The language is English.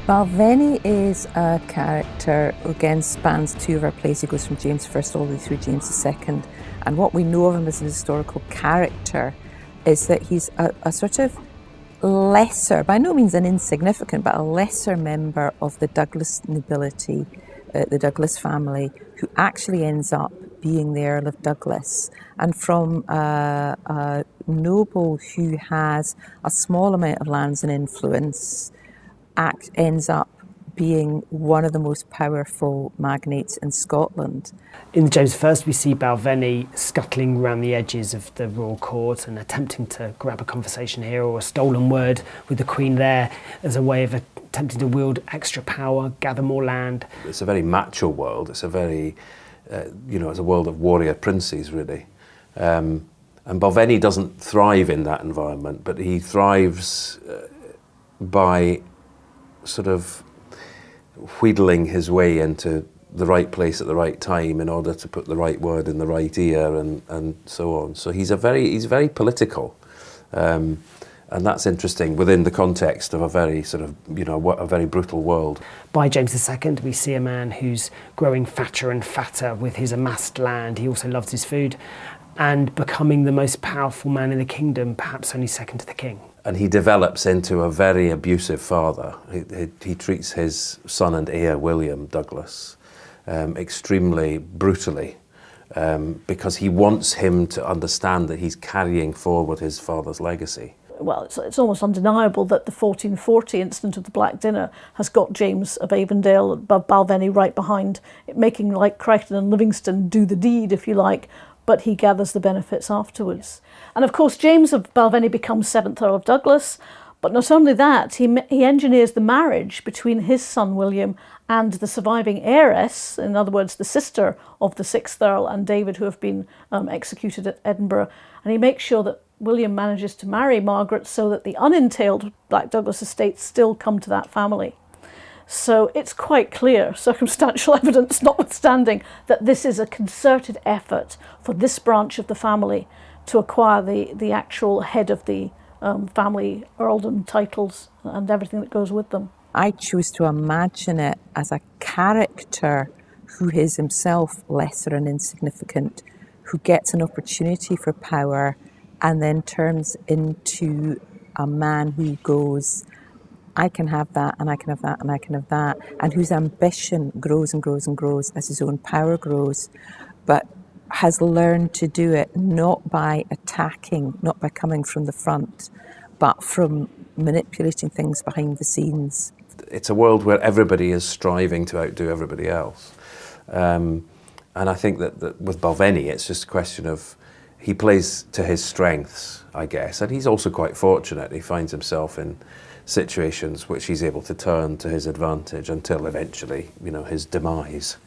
Balvenie is a character who again spans two of our plays. He goes from James I all the way through James II. And what we know of him as a historical character is that he's a sort of lesser, by no means an insignificant, but a lesser member of the Douglas nobility, the Douglas family, who actually ends up being the Earl of Douglas. And from a noble who has a small amount of lands and influence, ends up being one of the most powerful magnates in Scotland. In James I, we see Balvenie scuttling around the edges of the royal court and attempting to grab a conversation here or a stolen word with the Queen there as a way of attempting to wield extra power, gather more land. It's a very macho world. It's a very, it's a world of warrior princes, really. And Balvenie doesn't thrive in that environment, but he thrives by sort of wheedling his way into the right place at the right time in order to put the right word in the right ear and so on. So he's very political, and that's interesting within the context of a very sort of a very brutal world. By James II, we see a man who's growing fatter and fatter with his amassed land. He also loves his food, and becoming the most powerful man in the kingdom, perhaps only second to the king. And he develops into a very abusive father. He treats his son and heir, William Douglas, extremely brutally, because he wants him to understand that he's carrying forward his father's legacy. Well, it's almost undeniable that the 1440 incident of the Black Dinner has got James of Avondale, Balvenie right behind it, making like Crichton and Livingston do the deed, if you like, but he gathers the benefits afterwards. And of course, James of Balvenie becomes 7th Earl of Douglas, but not only that, he engineers the marriage between his son William and the surviving heiress, in other words, the sister of the 6th Earl and David, who have been executed at Edinburgh. And he makes sure that William manages to marry Margaret so that the unentailed Black Douglas estates still come to that family. So it's quite clear, circumstantial evidence notwithstanding, that this is a concerted effort for this branch of the family to acquire the actual head of the family earldom titles and everything that goes with them. I choose to imagine it as a character who is himself lesser and insignificant, who gets an opportunity for power and then turns into a man who goes, I can have that, and I can have that, and I can have that, and whose ambition grows and grows and grows as his own power grows, but has learned to do it not by attacking, not by coming from the front, but from manipulating things behind the scenes. It's a world where everybody is striving to outdo everybody else. And I think that with Balvenie, it's just a question of he plays to his strengths, I guess, and he's also quite fortunate. He finds himself in situations which he's able to turn to his advantage until eventually, his demise.